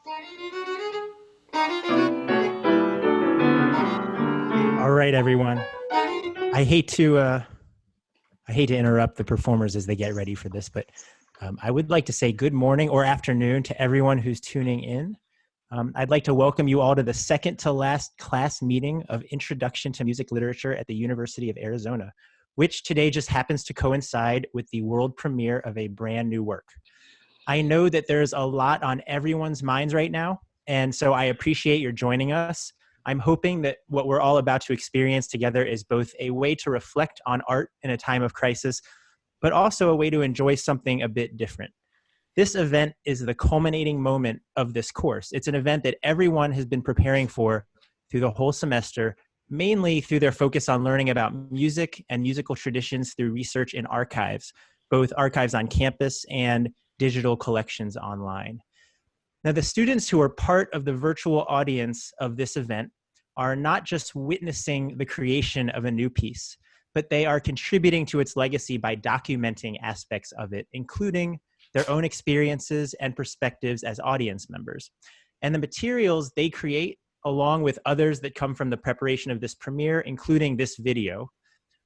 All right, everyone. I hate to interrupt the performers as they get ready for this, but I would like to say good morning or afternoon to everyone who's tuning in. I'd like to welcome you all to the second to last class meeting of Introduction to Music Literature at the University of Arizona, which today just happens to coincide with the world premiere of a brand new work. I know that there's a lot on everyone's minds right now, and so I appreciate your joining us. I'm hoping that what we're all about to experience together is both a way to reflect on art in a time of crisis, but also a way to enjoy something a bit different. This event is the culminating moment of this course. It's an event that everyone has been preparing for through the whole semester, mainly through their focus on learning about music and musical traditions through research in archives, both archives on campus and digital collections online. Now, the students who are part of the virtual audience of this event are not just witnessing the creation of a new piece, but they are contributing to its legacy by documenting aspects of it, including their own experiences and perspectives as audience members. And the materials they create, along with others that come from the preparation of this premiere, including this video,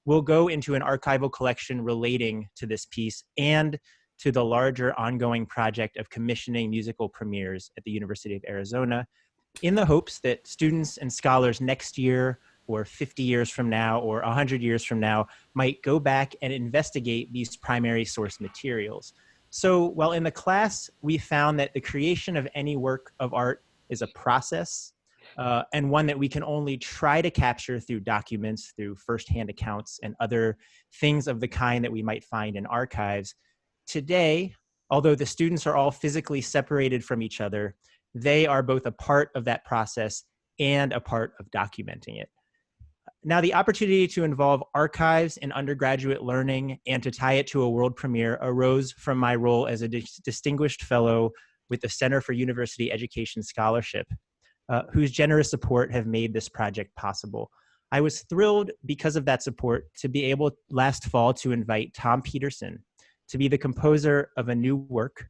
will go into an archival collection relating to this piece and to the larger ongoing project of commissioning musical premieres at the University of Arizona, in the hopes that students and scholars next year or 50 years from now or 100 years from now might go back and investigate these primary source materials. So while in the class, we found that the creation of any work of art is a process, and one that we can only try to capture through documents, through firsthand accounts, and other things of the kind that we might find in archives. Today, although the students are all physically separated from each other, they are both a part of that process and a part of documenting it. Now, the opportunity to involve archives in undergraduate learning and to tie it to a world premiere arose from my role as a distinguished fellow with the Center for University Education Scholarship, whose generous support have made this project possible. I was thrilled because of that support to be able last fall to invite Tom Peterson to be the composer of a new work.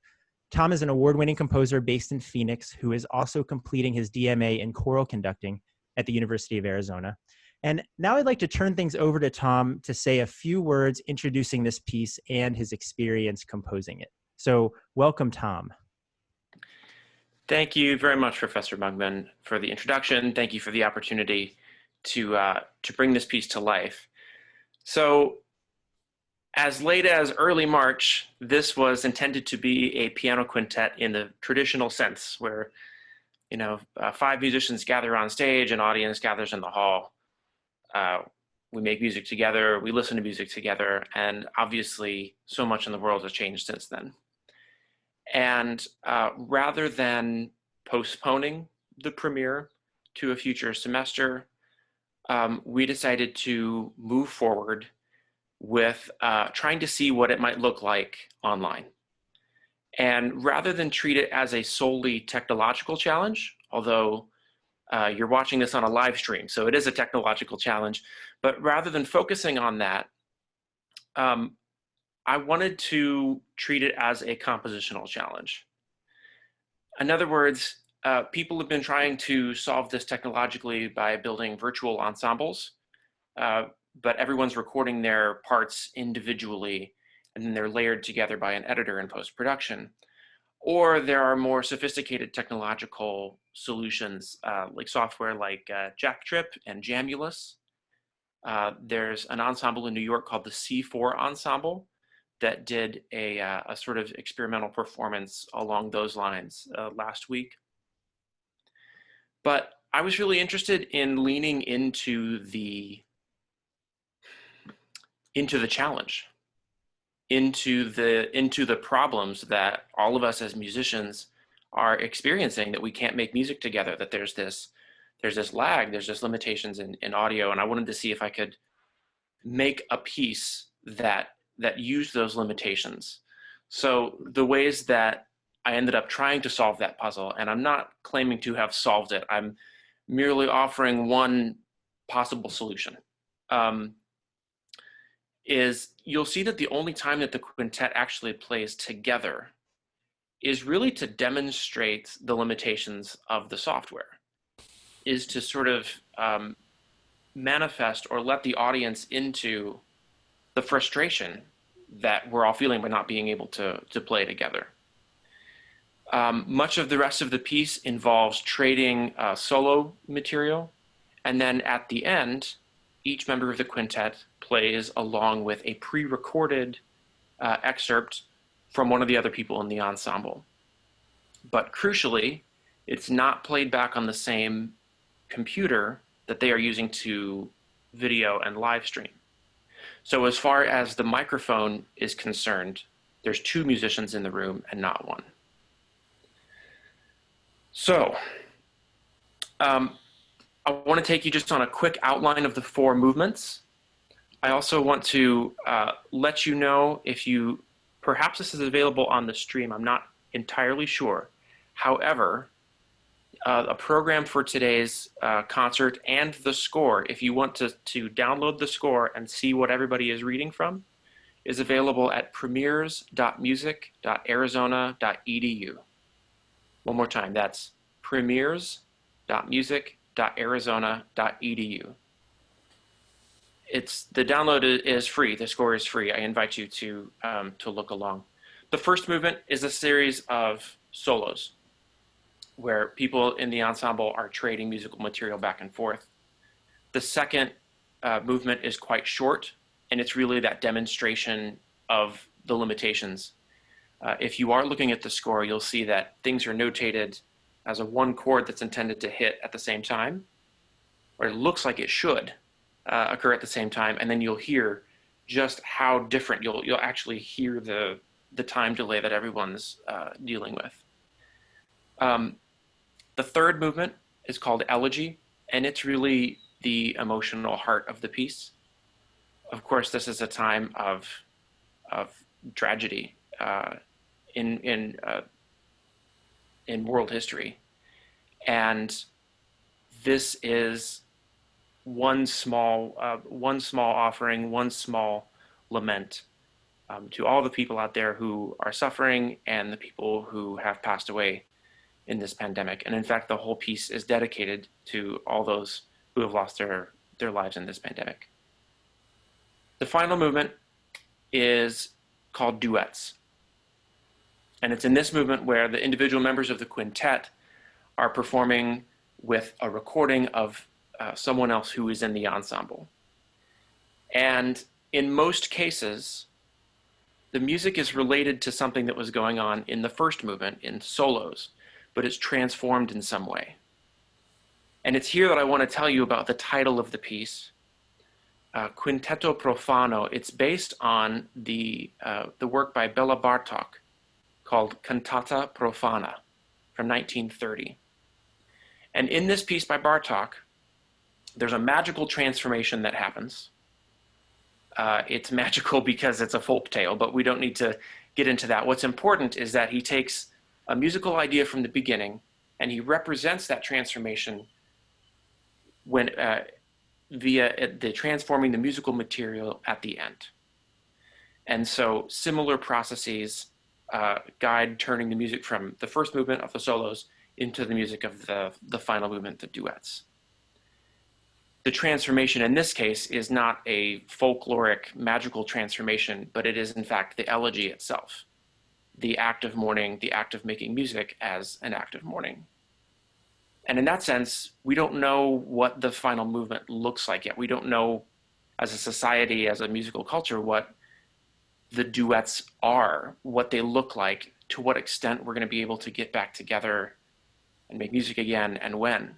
Tom is an award-winning composer based in Phoenix who is also completing his DMA in choral conducting at the University of Arizona. And now I'd like to turn things over to Tom to say a few words introducing this piece and his experience composing it. So welcome, Tom. Thank you very much, Professor Mugmon, for the introduction. Thank you for the opportunity to bring this piece to life. So, as late as early March, this was intended to be a piano quintet in the traditional sense, where 5 musicians gather on stage, an audience gathers in the hall. We make music together, we listen to music together, and obviously, so much in the world has changed since then. And rather than postponing the premiere to a future semester, we decided to move forward with trying to see what it might look like online. And rather than treat it as a solely technological challenge, although you're watching this on a live stream, so it is a technological challenge, but rather than focusing on that, I wanted to treat it as a compositional challenge. In other words, people have been trying to solve this technologically by building virtual ensembles, but everyone's recording their parts individually, and then they're layered together by an editor in post-production. Or there are more sophisticated technological solutions, like software like Jacktrip and Jamulus. There's an ensemble in New York called the C4 Ensemble that did a sort of experimental performance along those lines last week. But I was really interested in leaning into the challenge, into the problems that all of us as musicians are experiencing, that we can't make music together, that there's this lag, there's just limitations in audio. And I wanted to see if I could make a piece that used those limitations. So the ways that I ended up trying to solve that puzzle, and I'm not claiming to have solved it, I'm merely offering one possible solution, is you'll see that the only time that the quintet actually plays together is really to demonstrate the limitations of the software, is to sort of manifest or let the audience into the frustration that we're all feeling by not being able to play together. Much of the rest of the piece involves trading solo material, and then at the end, each member of the quintet plays along with a pre-recorded excerpt from one of the other people in the ensemble. But crucially, it's not played back on the same computer that they are using to video and live stream. So as far as the microphone is concerned, there's two musicians in the room and not one. So I want to take you just on a quick outline of the four movements. I also want to let you know if you, perhaps this is available on the stream, I'm not entirely sure. However, a program for today's concert and the score, if you want to download the score and see what everybody is reading from, is available at premiers.music.arizona.edu. One more time, that's premiers.music.arizona.edu. The download is free, the score is free. I invite you to look along. The first movement is a series of solos where people in the ensemble are trading musical material back and forth. The second movement is quite short, and it's really that demonstration of the limitations. If you are looking at the score, you'll see that things are notated as a one chord that's intended to hit at the same time, or it looks like it should occur at the same time, and then you'll hear just how different, you'll actually hear the time delay that everyone's dealing with. The third movement is called elegy, and it's really the emotional heart of the piece. Of course, this is a time of tragedy in world history, and this is one small offering, one small lament to all the people out there who are suffering and the people who have passed away in this pandemic. And in fact, the whole piece is dedicated to all those who have lost their lives in this pandemic. The final movement is called duets. And it's in this movement where the individual members of the quintet are performing with a recording of someone else who is in the ensemble. And in most cases, the music is related to something that was going on in the first movement in solos, but it's transformed in some way. And it's here that I want to tell you about the title of the piece, Quintetto Profano. It's based on the work by Bela Bartok called Cantata Profana from 1930. And in this piece by Bartok, there's a magical transformation that happens. It's magical because it's a folk tale, but we don't need to get into that. What's important is that he takes a musical idea from the beginning and he represents that transformation when via the transforming the musical material at the end. And so similar processes guide turning the music from the first movement of the solos into the music of the final movement, the duets. The transformation in this case is not a folkloric magical transformation, but it is in fact the elegy itself, the act of mourning, the act of making music as an act of mourning. And in that sense, we don't know what the final movement looks like yet. We don't know as a society, as a musical culture, what the duets are, what they look like, to what extent we're going to be able to get back together and make music again, and when.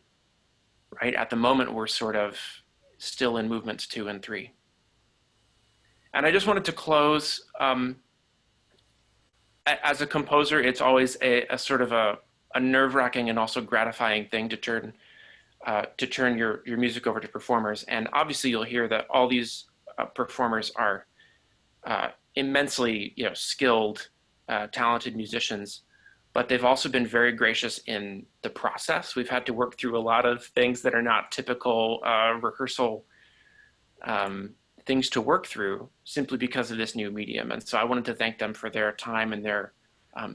Right? At the moment, we're sort of still in movements 2 and 3. And I just wanted to close, as a composer, it's always a sort of a nerve-wracking and also gratifying thing to turn your music over to performers. And obviously you'll hear that all these performers are immensely skilled, talented musicians, but they've also been very gracious in the process. We've had to work through a lot of things that are not typical rehearsal things to work through simply because of this new medium. And so I wanted to thank them for their time and their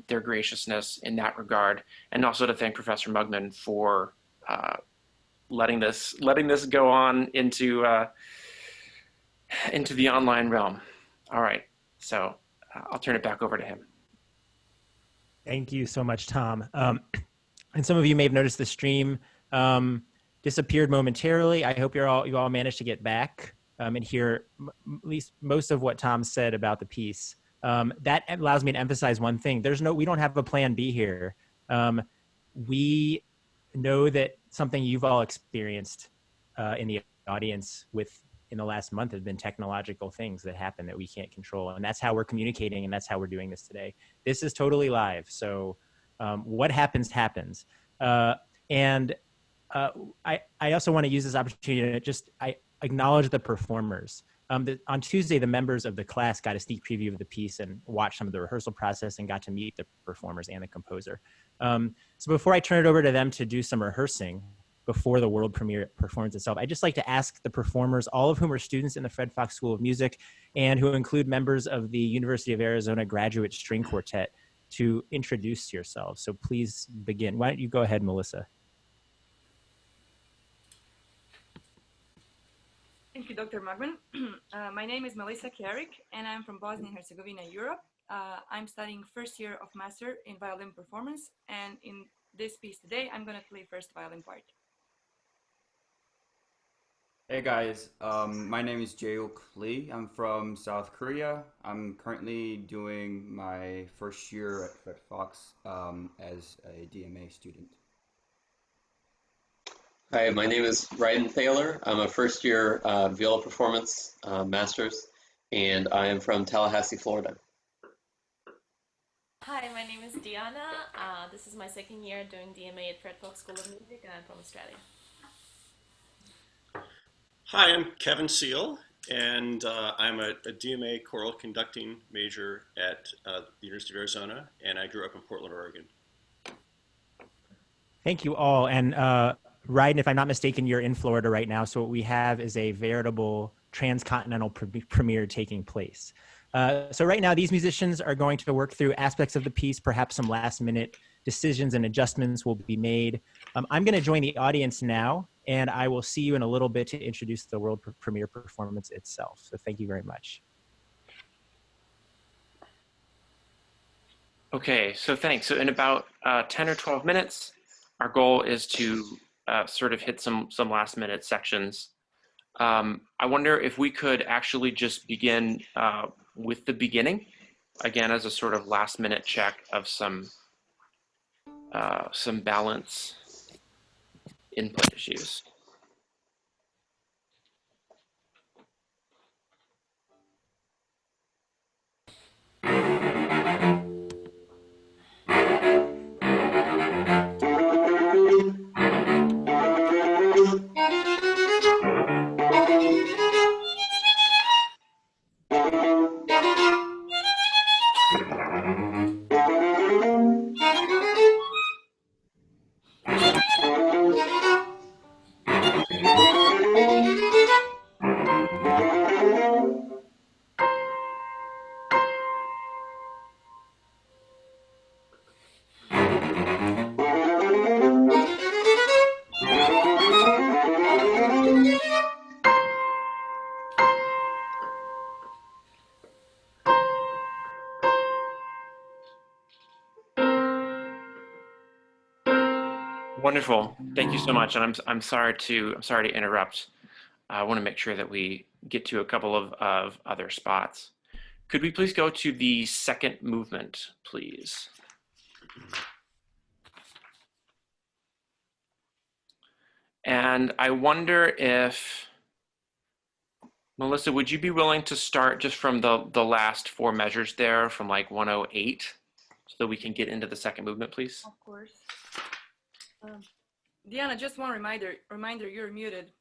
their graciousness in that regard, and also to thank Professor Mugmon for letting this go on into the online realm. All right, so I'll turn it back over to him. Thank you so much, Tom. And some of you may have noticed the stream disappeared momentarily. I hope you all managed to get back and hear at least most of what Tom said about the piece. That allows me to emphasize one thing. We don't have a plan B here. We know that something you've all experienced in the audience in the last month have been technological things that happen that we can't control. And that's how we're communicating, and that's how we're doing this today. This is totally live. So what happens, happens. I also want to use this opportunity to I acknowledge the performers. On Tuesday, the members of the class got a sneak preview of the piece and watched some of the rehearsal process and got to meet the performers and the composer. So before I turn it over to them to do some rehearsing before the world premiere performance itself, I'd just like to ask the performers, all of whom are students in the Fred Fox School of Music and who include members of the University of Arizona Graduate String Quartet, to introduce yourselves. So please begin. Why don't you go ahead, Melissa? Thank you, Dr. Mugmon. My name is Melissa Kjarik, and I'm from Bosnia and Herzegovina, Europe. I'm studying first year of master in violin performance, and in this piece today, I'm going to play first violin part. Hey guys, my name is Jaeuk Lee. I'm from South Korea. I'm currently doing my first year at Fred Fox as a DMA student. Hi, my name is Ryan Thaler. I'm a first year viola performance master's, and I am from Tallahassee, Florida. Hi, my name is Diana. This is my second year doing DMA at Fred Fox School of Music, and I'm from Australia. Hi, I'm Kevin Seal, and I'm a DMA choral conducting major at the University of Arizona, and I grew up in Portland, Oregon. Thank you all. And Ryden, if I'm not mistaken, you're in Florida right now. So what we have is a veritable transcontinental premiere taking place. So right now, these musicians are going to work through aspects of the piece. Perhaps some last minute decisions and adjustments will be made. I'm going to join the audience now, and I will see you in a little bit to introduce the world premiere performance itself. So thank you very much. Okay, so thanks. So in about 10 or 12 minutes, our goal is to sort of hit some last minute sections. I wonder if we could actually just begin with the beginning, again, as a sort of last minute check of some balance input issues. Wonderful. Thank you so much. And I'm sorry to interrupt. I want to make sure that we get to a couple of other spots. Could we please go to the second movement, please? And I wonder if, Melissa, would you be willing to start just from the last four measures there, from like 108, so that we can get into the second movement, please? Of course. Diana, just one reminder, you're muted.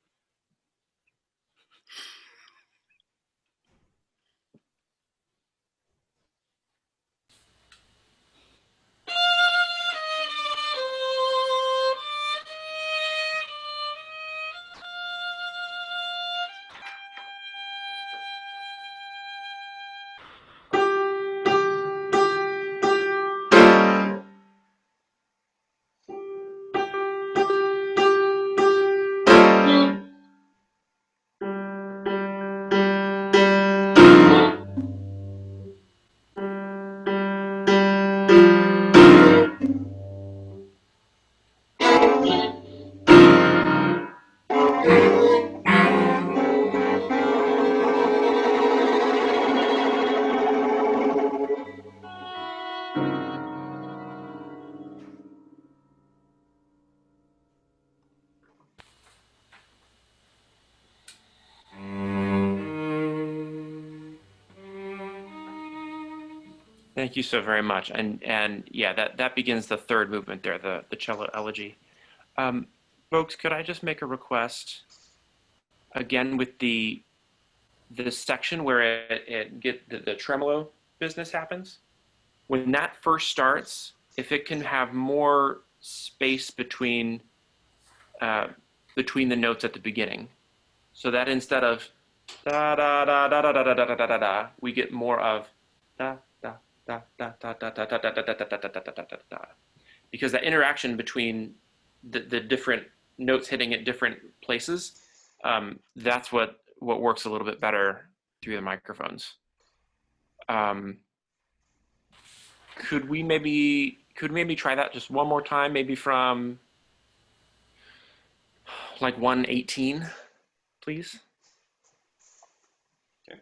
Thank you so very much. And yeah, that begins the third movement there, the cello elegy. Folks, could I just make a request again with the section where the tremolo business happens? When that first starts, if it can have more space between the notes at the beginning, so that instead of da da da da da da da da da da da, we get more of da da da da da da da da da da da da da da da da, because that interaction between the different notes hitting at different places, that's what works a little bit better through the microphones. Could we maybe try that just one more time, maybe from like 118, please? Okay.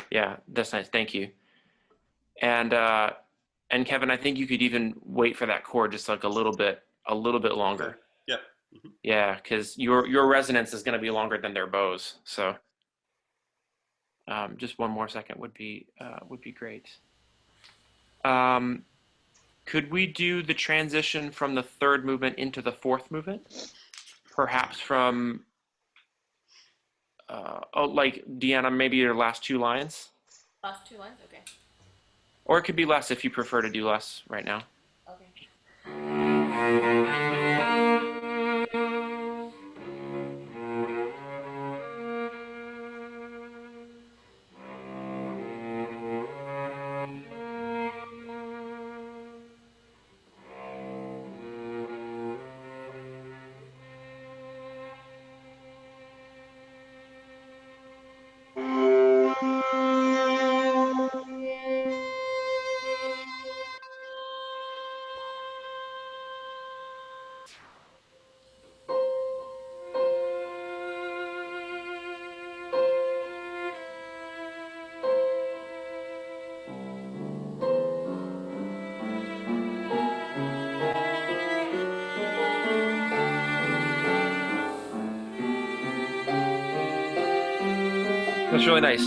Yeah, that's nice. Thank you. And Kevin, I think you could even wait for that chord just like a little bit longer. Okay. Yep. Mm-hmm. Yeah, because your resonance is going to be longer than their bows. So just one more second would be great. Could we do the transition from the third movement into the fourth movement? Perhaps from like Deanna, maybe your last two lines, Last two lines? Okay. or it could be less if you prefer to do less right now. Okay. That's really nice.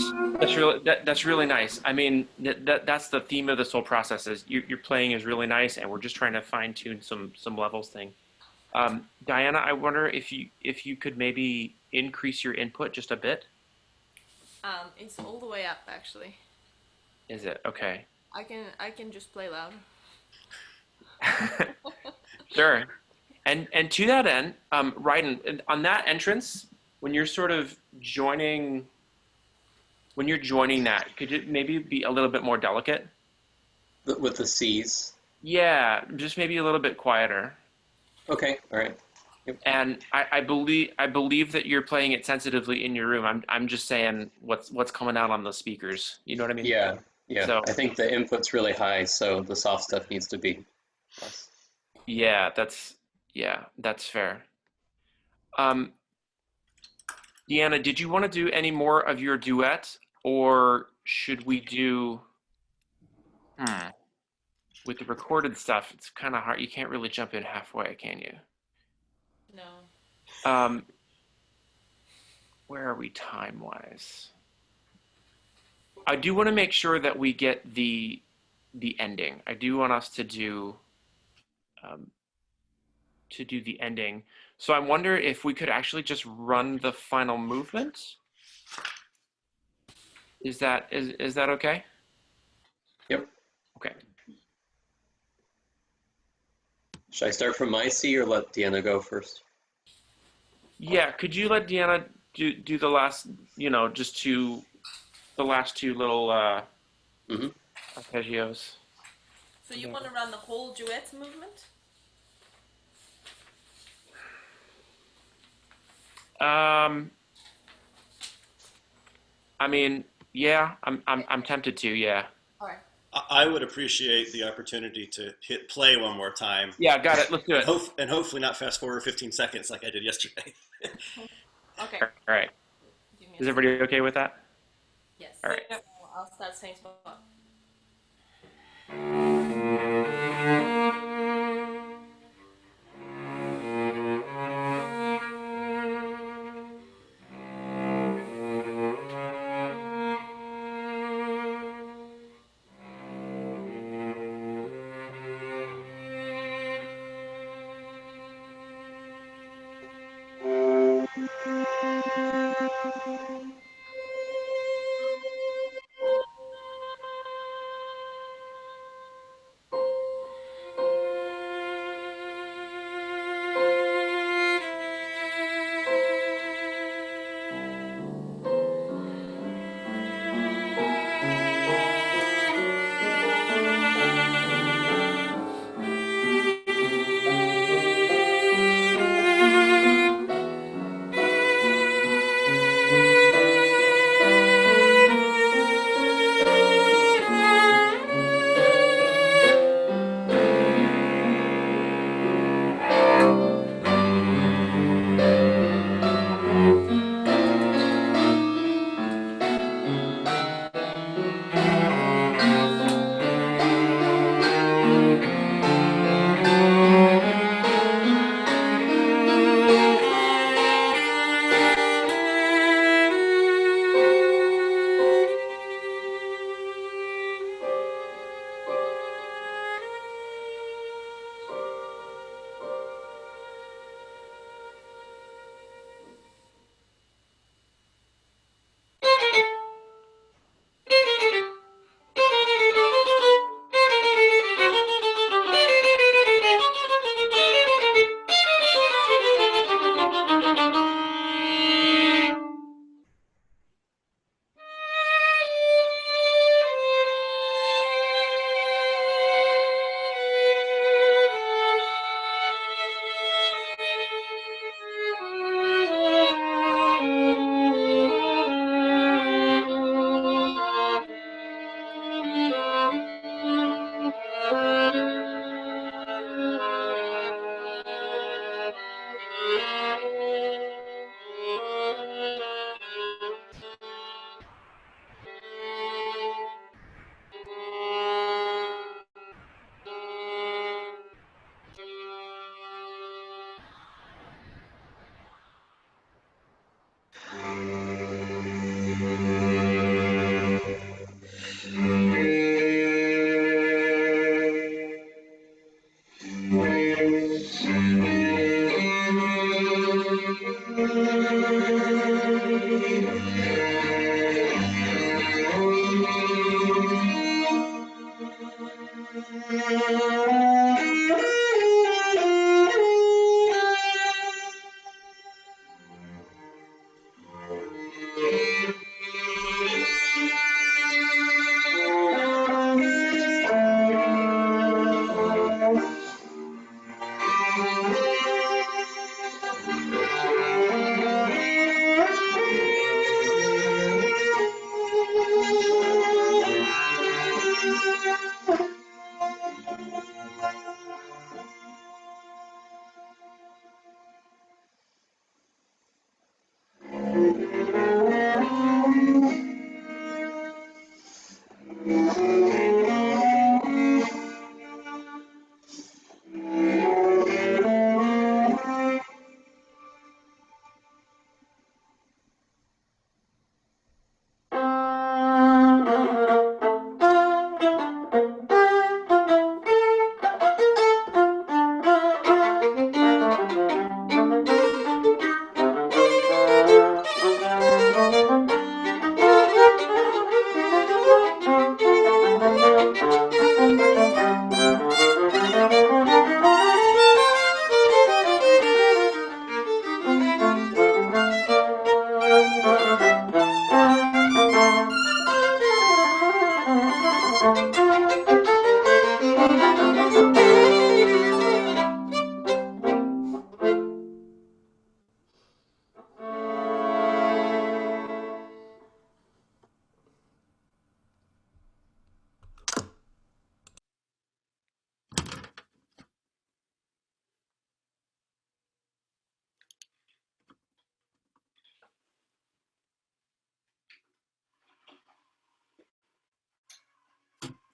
That's really nice. I mean, that's the theme of this whole process is your playing is really nice, and we're just trying to fine tune some levels thing. Diana, I wonder if you could maybe increase your input just a bit. It's all the way up actually. Is it okay? I can just play loud. Sure. And to that end, right on that entrance, when you're sort of joining that, could it maybe be a little bit more delicate? With the C's. Yeah, just maybe a little bit quieter. Okay, all right. Yep. And I believe that you're playing it sensitively in your room. I'm just saying what's coming out on the speakers. You know what I mean? Yeah. So I think the input's really high, so the soft stuff needs to be less. yeah, that's fair. Deanna, did you want to do any more of your duet, or should we do? With the recorded stuff, it's kind of hard. You can't really jump in halfway, can you? No. Where are we time-wise? I do want to make sure that we get the ending. I do want us to do the ending. So I wonder if we could actually just run the final movement. Is that okay? Yep. Okay. Should I start from my C or let Deanna go first? Yeah, could you let Deanna do the last, just the last two little arpeggios? So you want to run the whole duet movement? I mean, yeah, I'm tempted to, yeah. All right. I would appreciate the opportunity to hit play one more time. Yeah, got it. Let's do it. And hopefully not fast forward 15 seconds like I did yesterday. Okay. All right. Give me Is a everybody okay with that? Yes. All right. So I'll start same spot.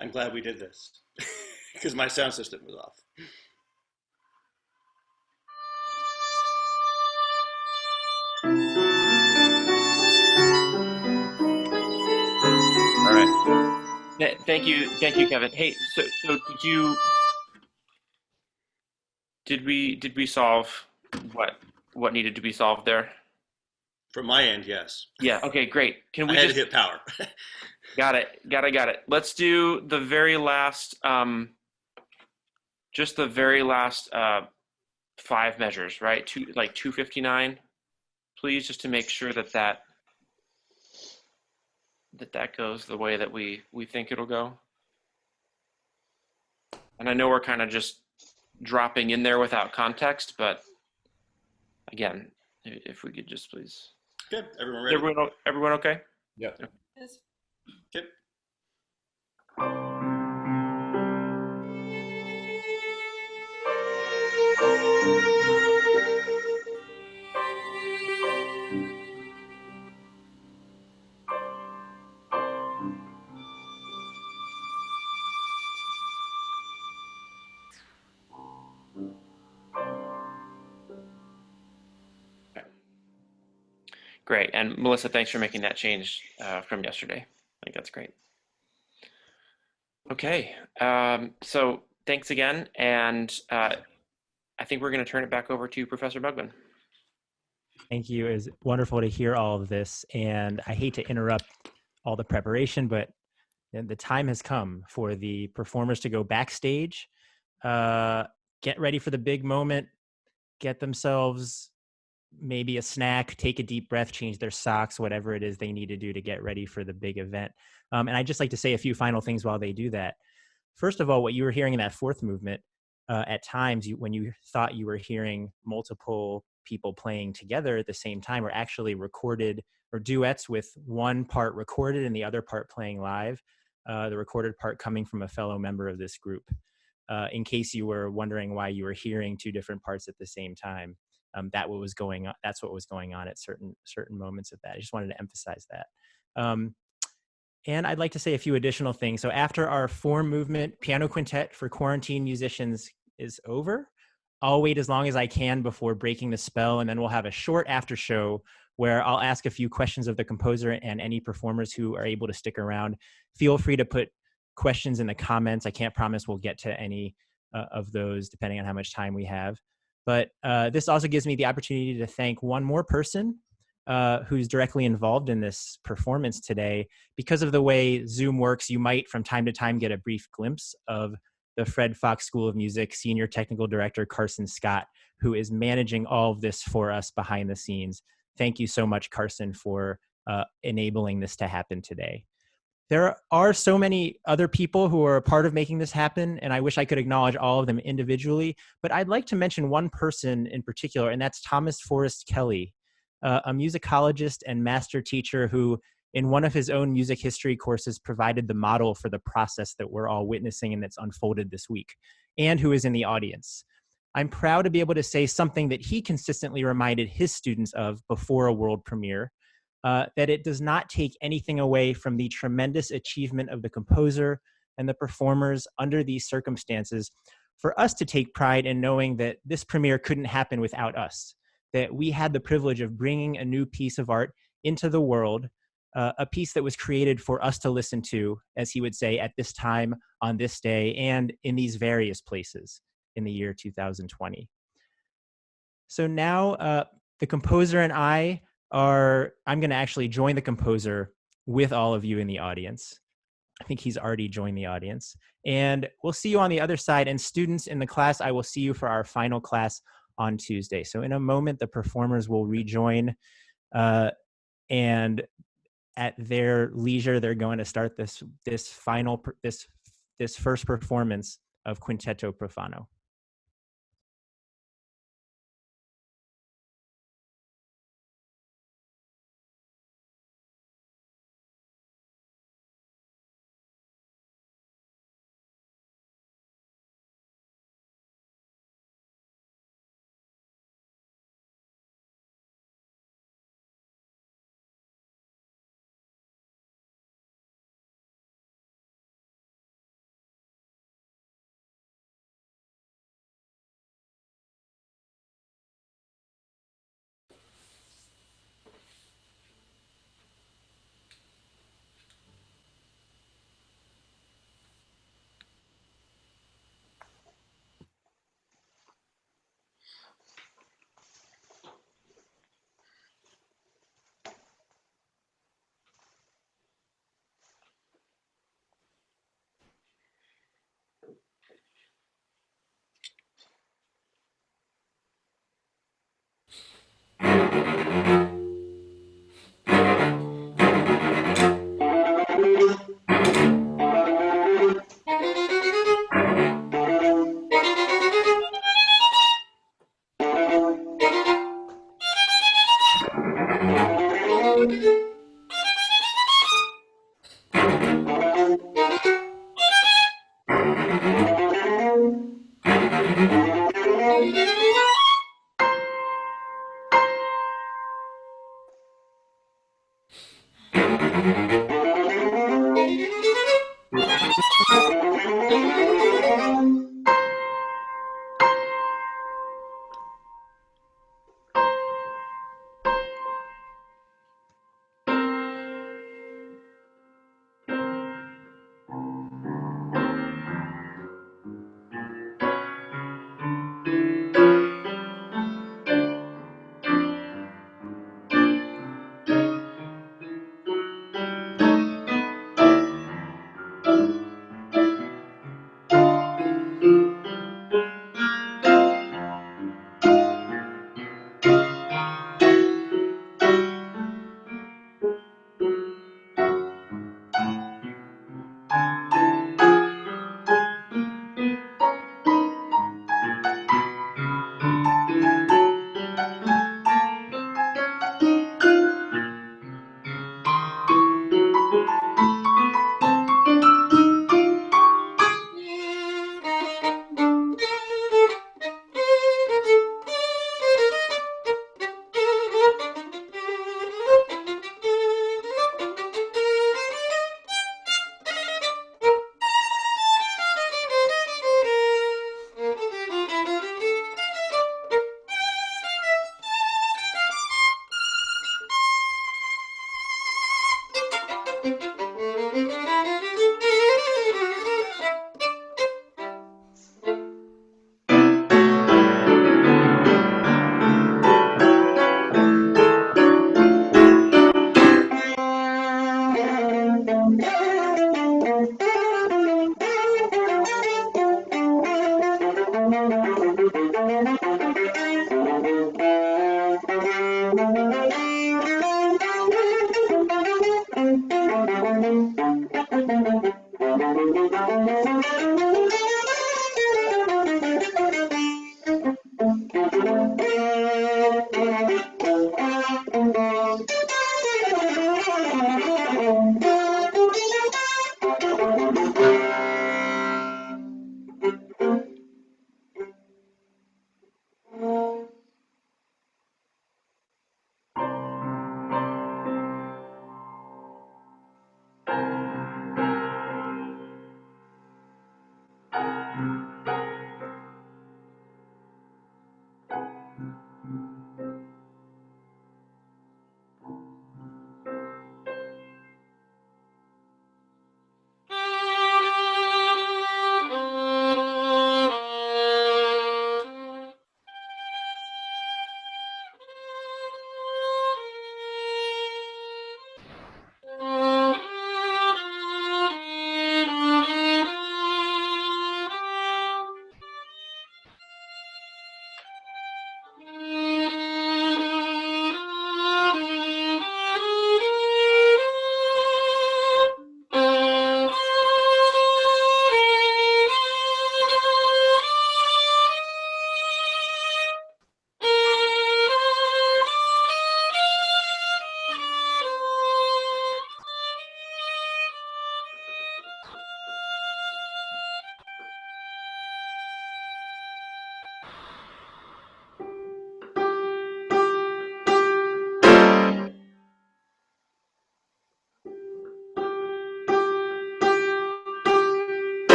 I'm glad we did this because my sound system was off. All right. Thank you, Kevin. Hey, so did we solve what needed to be solved there? From my end, yes. Yeah. Okay. Great. Can I we had just to hit power. got it. Let's do the very last, just the very last 5 measures, right? 259, please, just to make sure that goes the way that we think it'll go. And I know we're kind of just dropping in there without context, but again, if we could just please. Good. Everyone ready? Everyone okay? Yeah. Yes. Good. Great. And Melissa, thanks for making that change from yesterday. I think that's great. Okay. So thanks again. And I think we're going to turn it back over to Professor Mugmon. Thank you. It's wonderful to hear all of this. And I hate to interrupt all the preparation, but the time has come for the performers to go backstage, get ready for the big moment, get themselves maybe a snack, take a deep breath, change their socks, whatever it is they need to do to get ready for the big event. And I'd just like to say a few final things while they do that. First of all, what you were hearing in that fourth movement, at times when you thought you were hearing multiple people playing together at the same time were actually recorded or duets with one part recorded and the other part playing live, the recorded part coming from a fellow member of this group. In case you were wondering why you were hearing 2 different parts at the same time. That's what was going on at certain moments of that. I just wanted to emphasize that. And I'd like to say a few additional things. So after our 4 movement piano quintet for quarantine musicians is over, I'll wait as long as I can before breaking the spell, and then we'll have a short after show where I'll ask a few questions of the composer and any performers who are able to stick around. Feel free to put questions in the comments. I can't promise we'll get to any of those depending on how much time we have. But this also gives me the opportunity to thank one more person who's directly involved in this performance today. Because of the way Zoom works, you might from time to time get a brief glimpse of the Fred Fox School of Music Senior Technical Director, Carson Scott, who is managing all of this for us behind the scenes. Thank you so much, Carson, for enabling this to happen today. There are so many other people who are a part of making this happen, and I wish I could acknowledge all of them individually, but I'd like to mention one person in particular, and that's Thomas Forrest Kelly, a musicologist and master teacher who, in one of his own music history courses, provided the model for the process that we're all witnessing and that's unfolded this week, and who is in the audience. I'm proud to be able to say something that he consistently reminded his students of before a world premiere, that it does not take anything away from the tremendous achievement of the composer and the performers under these circumstances for us to take pride in knowing that this premiere couldn't happen without us, that we had the privilege of bringing a new piece of art into the world, a piece that was created for us to listen to, as he would say, at this time, on this day, and in these various places in the year 2020. So now the composer and I'm going to actually join the composer with all of you in the audience. I think he's already joined the audience. And we'll see you on the other side. And students in the class, I will see you for our final class on Tuesday. So in a moment, the performers will rejoin, and at their leisure, they're going to start this first performance of Quintetto Profano.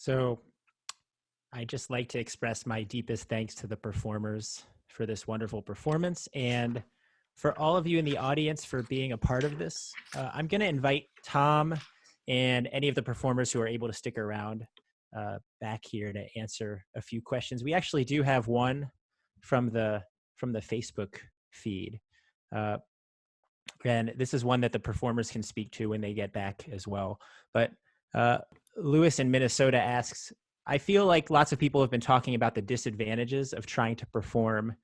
So I just like to express my deepest thanks to the performers for this wonderful performance, and for all of you in the audience for being a part of this. I'm going to invite Tom and any of the performers who are able to stick around back here to answer a few questions. We actually do have one from the Facebook feed. and this is one that the performers can speak to when they get back as well. But Lewis in Minnesota asks, I feel like lots of people have been talking about the disadvantages of trying to perform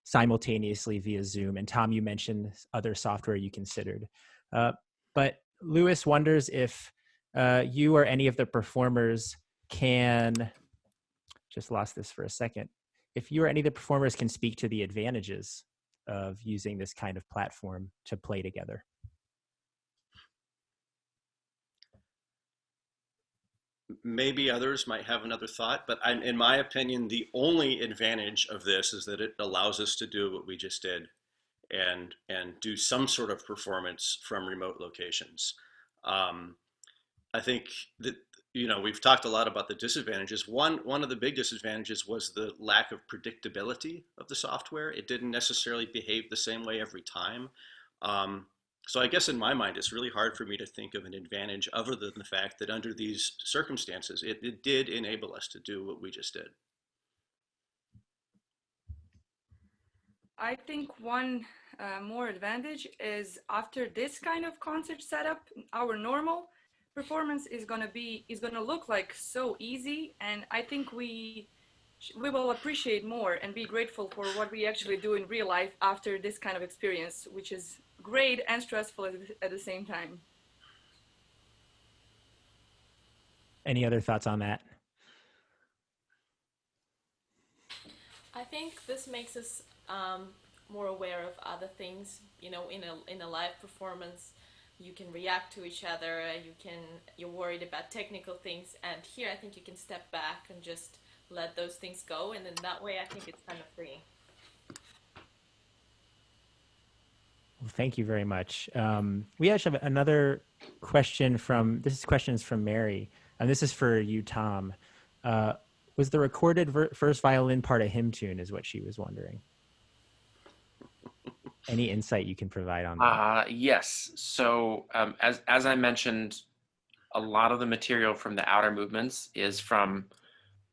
simultaneously via Zoom. And Tom, you mentioned other software you considered. But Lewis wonders if you or any of the performers can, just lost this for a second, if you or any of the performers can speak to the advantages of using this kind of platform to play together. Maybe others might have another thought, but in my opinion, the only advantage of this is that it allows us to do what we just did and do some sort of performance from remote locations. I think that, we've talked a lot about the disadvantages. One of the big disadvantages was the lack of predictability of the software. It didn't necessarily behave the same way every time. So I guess in my mind, it's really hard for me to think of an advantage other than the fact that under these circumstances, it did enable us to do what we just did. I think one more advantage is after this kind of concert setup, our normal performance is gonna look like so easy, and I think we will appreciate more and be grateful for what we actually do in real life after this kind of experience, which is great and stressful at the same time. Any other thoughts on that? I think this makes us more aware of other things. In a live performance, you can react to each other. You're worried about technical things, and here I think you can step back and just let those things go, and in that way, I think it's kind of freeing. Well, thank you very much. We actually have another question this question is from Mary, and this is for you, Tom. Was the recorded first violin part a hymn tune is what she was wondering. Any insight you can provide on that? Yes. So as I mentioned, a lot of the material from the outer movements is from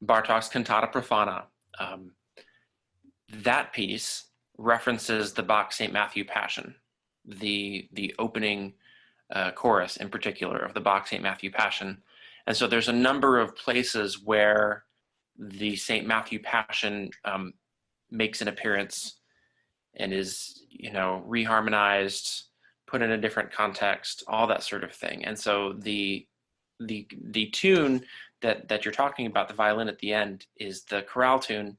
Bartók's Quintetto Profano. That piece references the Bach St. Matthew Passion, the opening chorus in particular of the Bach St. Matthew Passion. And so there's a number of places where the St. Matthew Passion makes an appearance and is, reharmonized, put in a different context, all that sort of thing. And so the tune that you're talking about, the violin at the end, is the chorale tune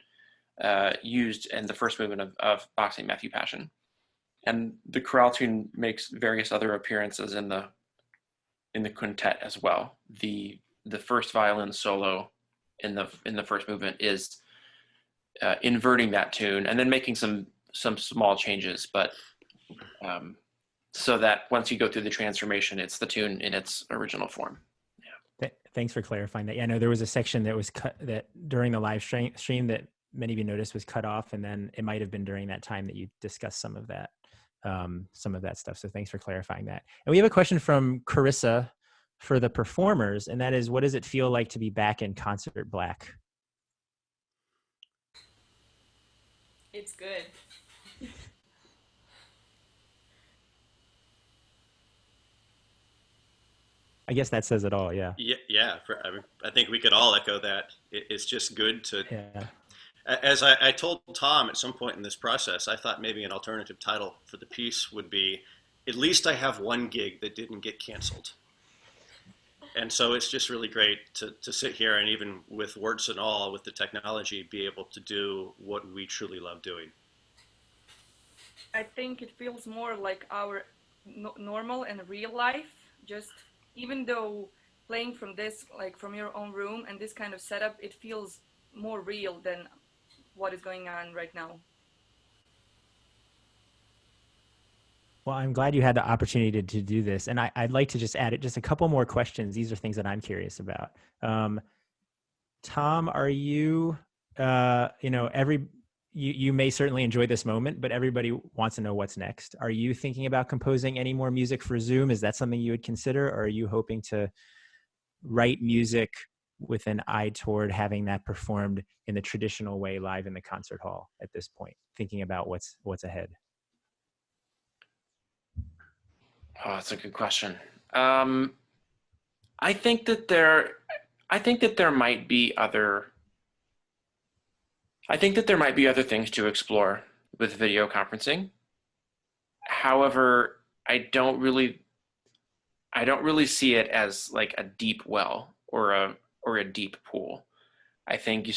used in the first movement of Bach St. Matthew Passion. And the chorale tune makes various other appearances in the quintet as well. The first violin solo in the first movement is inverting that tune and then making some small changes, but so that once you go through the transformation, it's the tune in its original form. Yeah. Thanks for clarifying that. Yeah, I know there was a section that was cut that during the live stream that many of you noticed was cut off, and then it might have been during that time that you discussed some of that stuff. So thanks for clarifying that. And we have a question from Carissa for the performers, and that is, what does it feel like to be back in concert black? It's good. I guess that says it all. Yeah. Yeah. I think we could all echo that. It's just good to. Yeah. As I told Tom at some point in this process, I thought maybe an alternative title for the piece would be, "At least I have one gig that didn't get canceled." And so it's just really great to sit here and, even with warts and all, with the technology, be able to do what we truly love doing. I think it feels more like our normal and real life. Just even though playing from this, like from your own room and this kind of setup, it feels more real than what is going on right now. Well, I'm glad you had the opportunity to do this. And I'd like to just add just a couple more questions. These are things that I'm curious about. Tom, are you, you may certainly enjoy this moment, but everybody wants to know what's next. Are you thinking about composing any more music for Zoom? Is that something you would consider? Or are you hoping to write music with an eye toward having that performed in the traditional way live in the concert hall at this point, thinking about what's ahead? Oh, that's a good question. I think that there might be other. I think that there might be other things to explore with video conferencing. However, I don't really see it as like a deep well or a deep pool. I think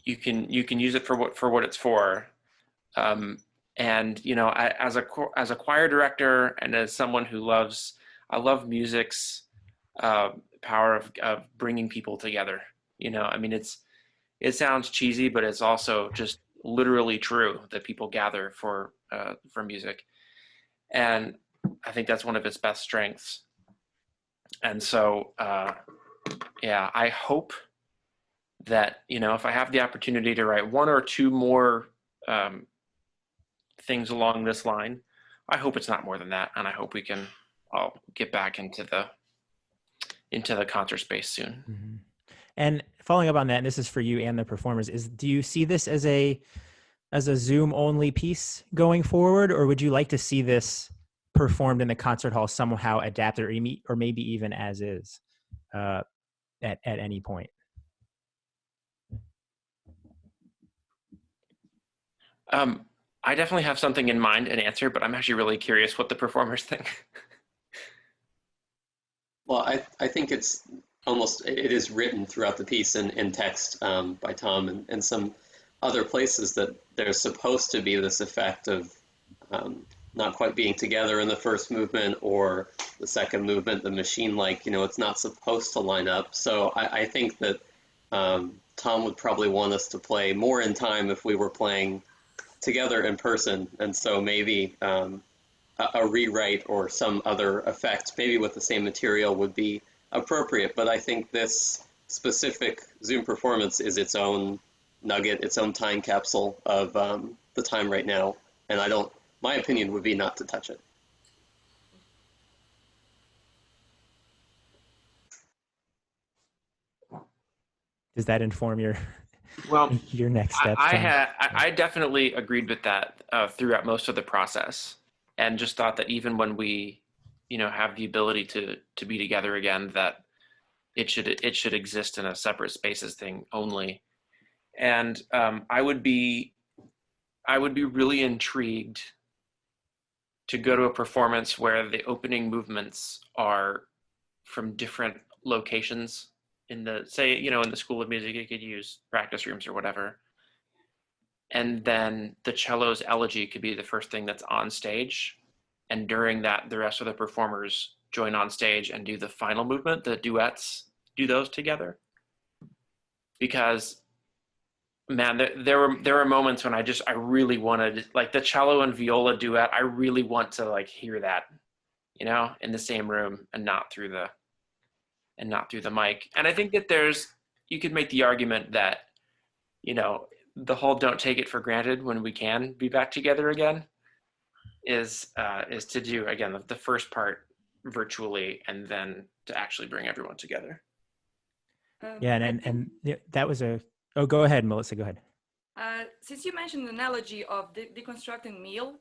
you can use it for what it's for. And you know, as a choir director and as someone who I love music's power of bringing people together. You know, I mean, it sounds cheesy, but it's also just literally true that people gather for music, and I think that's one of its best strengths. And so, yeah, I hope that, you know, if I have the opportunity to write one or two more um, things along this line, I hope it's not more than that, and I hope I'll get back into the concert space soon. Mm-hmm. And following up on that, and this is for you and the performers, do you see this as a Zoom only piece going forward, or would you like to see this performed in the concert hall somehow adapted, or maybe even as is at any point? I definitely have something in mind, an answer, but I'm actually really curious what the performers think. Well, I think it is written throughout the piece in text by Tom and some other places that there's supposed to be this effect of not quite being together in the first movement or the second movement, the machine-like, you know, it's not supposed to line up. So I think that Tom would probably want us to play more in time if we were playing together in person. And so maybe a rewrite or some other effect, maybe with the same material, would be appropriate. But I think this specific Zoom performance is its own nugget, its own time capsule of the time right now. And my opinion would be not to touch it. Does that inform your your next step? I definitely agreed with that throughout most of the process, and just thought that even when we, you know, have the ability to be together again, that it should exist in a separate spaces thing only. And I would be really intrigued to go to a performance where the opening movements are from different locations in the, say, you know, in the School of Music, you could use practice rooms or whatever. And then the cello's elegy could be the first thing that's on stage. And during that, the rest of the performers join on stage and do the final movement, the duets, do those together. Because, man, there were moments when I really wanted, like the cello and viola duet, I really want to like hear that, you know, in the same room and not through the mic. And I think that you could make the argument that, you know, the whole don't take it for granted when we can be back together again is to do, again, the first part virtually and then to actually bring everyone together. Yeah, and that was oh, go ahead, Melissa, go ahead. Since you mentioned an analogy of deconstructing meal,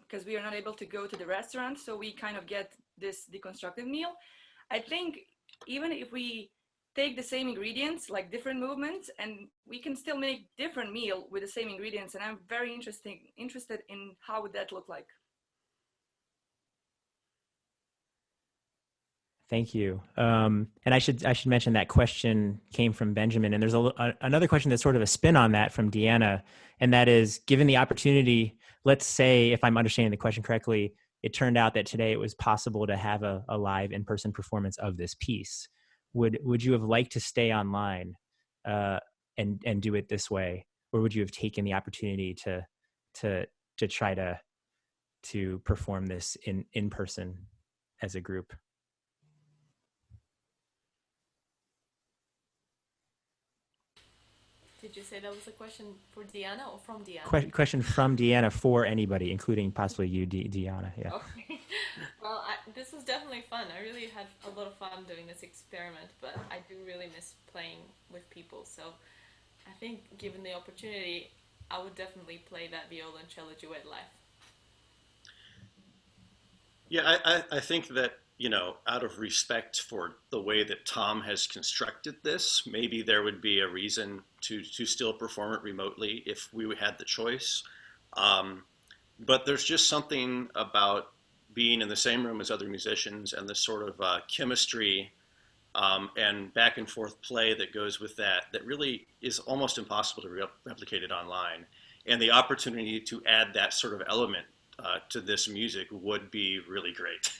because we are not able to go to the restaurant, so we kind of get this deconstructed meal. I think even if we take the same ingredients, like different movements, and we can still make different meal with the same ingredients, and I'm very interested in how would that look like. Thank you. And I should mention that question came from Benjamin, and there's another question that's sort of a spin on that from Deanna, and that is, given the opportunity, let's say, if I'm understanding the question correctly, it turned out that today it was possible to have a live in-person performance of this piece. Would you have liked to stay online and do it this way, or would you have taken the opportunity to try to perform this in person as a group? Did you say that was a question for Deanna or from Deanna? Question from Deanna for anybody, including possibly you, Deanna. Yeah. Okay. Well, this was definitely fun. I really had a lot of fun doing this experiment, but I do really miss playing with people. So I think given the opportunity, I would definitely play that viola and cello duet live. Yeah, I think that, you know, out of respect for the way that Tom has constructed this, maybe there would be a reason to still perform it remotely if we had the choice. Um, but there's just something about being in the same room as other musicians and the sort of chemistry and back and forth play that goes with that that really is almost impossible to replicate it online. And the opportunity to add that sort of element to this music would be really great.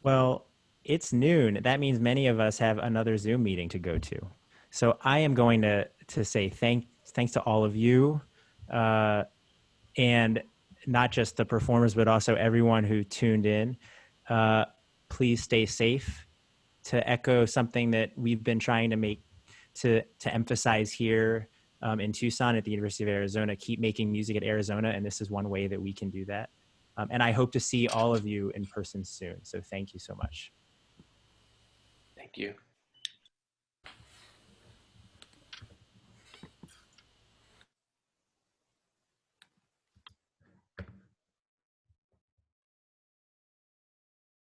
Well, it's noon. That means many of us have another Zoom meeting to go to. So I am going to say thanks to all of you, and not just the performers, but also everyone who tuned in. Please stay safe. To echo something that we've been trying to make to emphasize here in Tucson at the University of Arizona, keep making music at Arizona, and this is one way that we can do that. And I hope to see all of you in person soon. So thank you so much. Thank you.